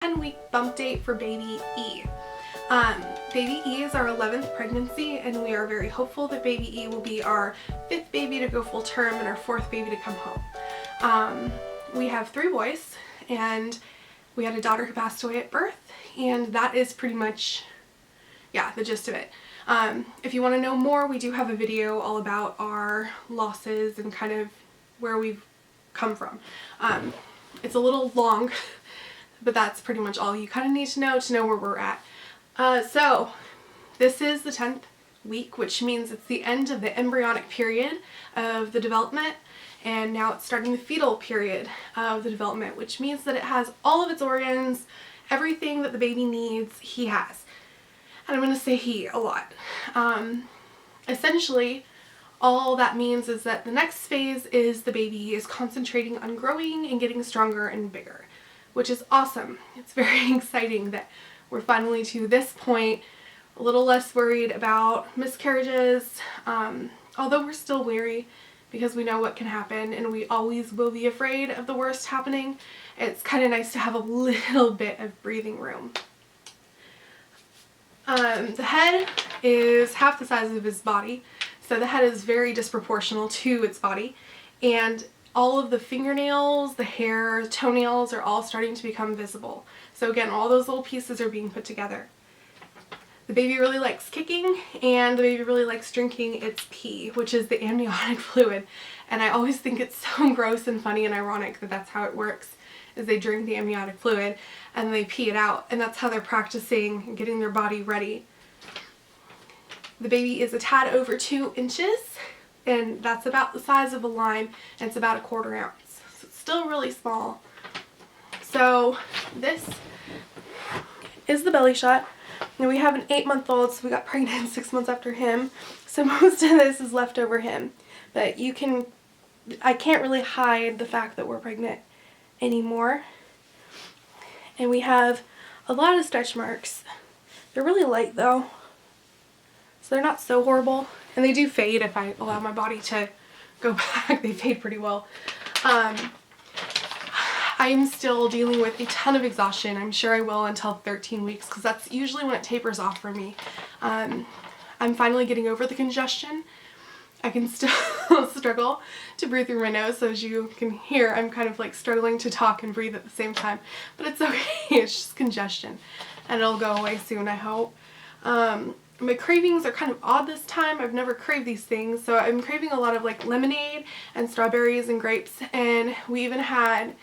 10-week bump date for baby E. Baby E is our 11th pregnancy, and we are very hopeful that baby E will be our 5th baby to go full term and our 4th baby to come home. We have 3 boys, and we had a daughter who passed away at birth, and that is pretty much, yeah, the gist of it. If you want to know more, we do have a video all about our losses and kind of where we've come from. It's a little long, but that's pretty much all you kind of need to know where we're at. So this is the 10th week, which means it's the end of the embryonic period of the development, and now it's starting the fetal period of the development, which means that it has all of its organs, everything that the baby needs, he has. And I'm going to say he a lot. Essentially, all that means is that the next phase is the baby is concentrating on growing and getting stronger and bigger, which is awesome. It's very exciting that we're finally to this point, a little less worried about miscarriages, although we're still wary because we know what can happen and we always will be afraid of the worst happening. It's kind of nice to have a little bit of breathing room. The head is half the size of his body, so the head is very disproportional to its body, and all of the fingernails, the hair, toenails are all starting to become visible. So again, all those little pieces are being put together. The baby really likes kicking, and the baby really likes drinking its pee, which is the amniotic fluid. And I always think it's so gross and funny and ironic that that's how it works, is they drink the amniotic fluid and they pee it out, and that's how they're practicing getting their body ready. The baby is a tad over 2 inches, and that's about the size of a lime, and it's about 1/4 ounce. So it's still really small. So this is the belly shot. Now we have an 8-month-old, so we got pregnant 6 months after him. So most of this is left over him. But I can't really hide the fact that we're pregnant anymore. And we have a lot of stretch marks. They're really light though, so they're not so horrible. And they do fade if I allow my body to go back. They fade pretty well. I'm still dealing with a ton of exhaustion. I'm sure I will until 13 weeks because that's usually when it tapers off for me. I'm finally getting over the congestion. I can still struggle to breathe through my nose, so as you can hear, I'm kind of like struggling to talk and breathe at the same time. But it's okay, it's just congestion. And it'll go away soon, I hope. My cravings are kind of odd this time. I've never craved these things, so I'm craving a lot of like lemonade and strawberries and grapes, and we even had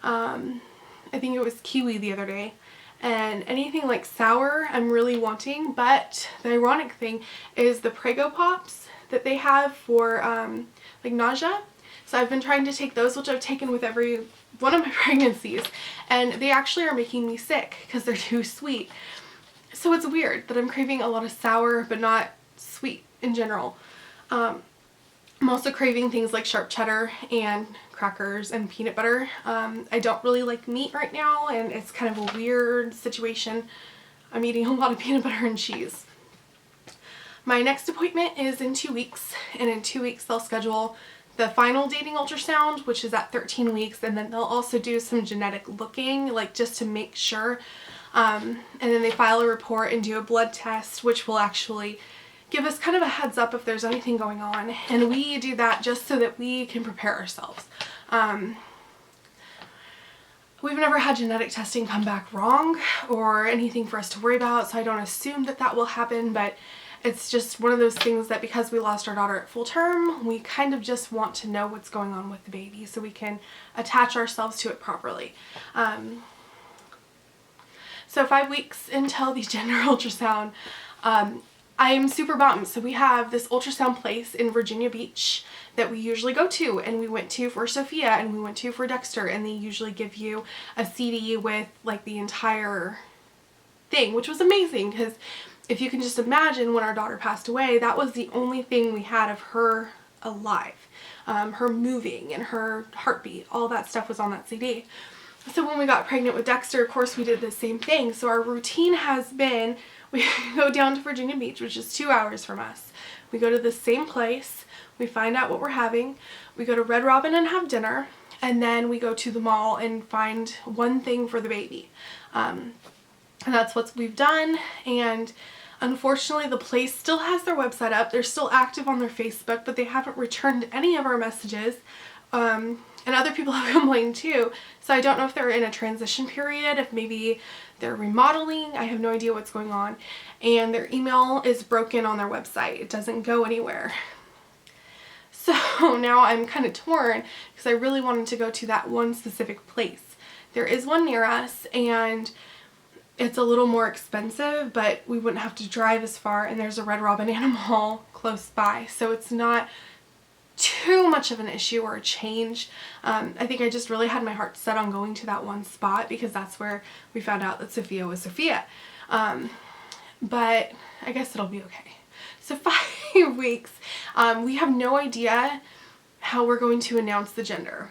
I think it was kiwi the other day, and anything like sour I'm really wanting. But the ironic thing is the Prego Pops that they have for like nausea. So I've been trying to take those, which I've taken with every one of my pregnancies, and they actually are making me sick because they're too sweet. So it's weird that I'm craving a lot of sour but not sweet in general. I'm also craving things like sharp cheddar and crackers and peanut butter. I don't really like meat right now, and it's kind of a weird situation. I'm eating a lot of peanut butter and cheese. My next appointment is in 2 weeks, and in 2 weeks they'll schedule the final dating ultrasound, which is at 13 weeks, and then they'll also do some genetic looking, like just to make sure. And then they file a report and do a blood test, which will actually give us kind of a heads up if there's anything going on. And we do that just so that we can prepare ourselves. We've never had genetic testing come back wrong or anything for us to worry about, so I don't assume that that will happen, but it's just one of those things that because we lost our daughter at full term, we kind of just want to know what's going on with the baby so we can attach ourselves to it properly. So 5 weeks until the gender ultrasound, I'm super bummed. So we have this ultrasound place in Virginia Beach that we usually go to, and we went to for Sophia and we went to for Dexter, and they usually give you a CD with like the entire thing, which was amazing because if you can just imagine, when our daughter passed away, that was the only thing we had of her alive. Her moving and her heartbeat, all that stuff was on that CD. So when we got pregnant with Dexter, of course we did the same thing. So our routine has been, we go down to Virginia Beach, which is 2 hours from us. We go to the same place, we find out what we're having, we go to Red Robin and have dinner, and then we go to the mall and find one thing for the baby. And that's what we've done. And unfortunately, the place still has their website up. They're still active on their Facebook, but they haven't returned any of our messages. And other people have complained too. So I don't know if they're in a transition period, if maybe they're remodeling. I have no idea what's going on. And their email is broken on their website. It doesn't go anywhere. So now I'm kind of torn because I really wanted to go to that one specific place. There is one near us, and it's a little more expensive, but we wouldn't have to drive as far, and there's a Red Robin Animal close by, so it's not too much of an issue or a change. I think I just really had my heart set on going to that one spot because that's where we found out that Sophia was Sophia. But I guess it'll be okay. So 5 weeks, we have no idea how we're going to announce the gender.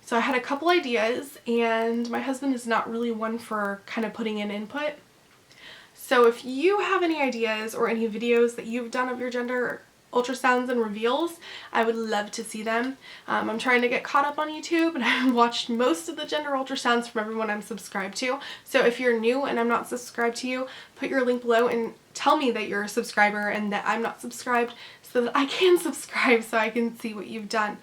So I had a couple ideas, and my husband is not really one for kind of putting in input. So if you have any ideas or any videos that you've done of your gender ultrasounds and reveals, I would love to see them. I'm trying to get caught up on YouTube, and I've watched most of the gender ultrasounds from everyone I'm subscribed to. So if you're new and I'm not subscribed to you, put your link below and tell me that you're a subscriber and that I'm not subscribed so that I can subscribe so I can see what you've done.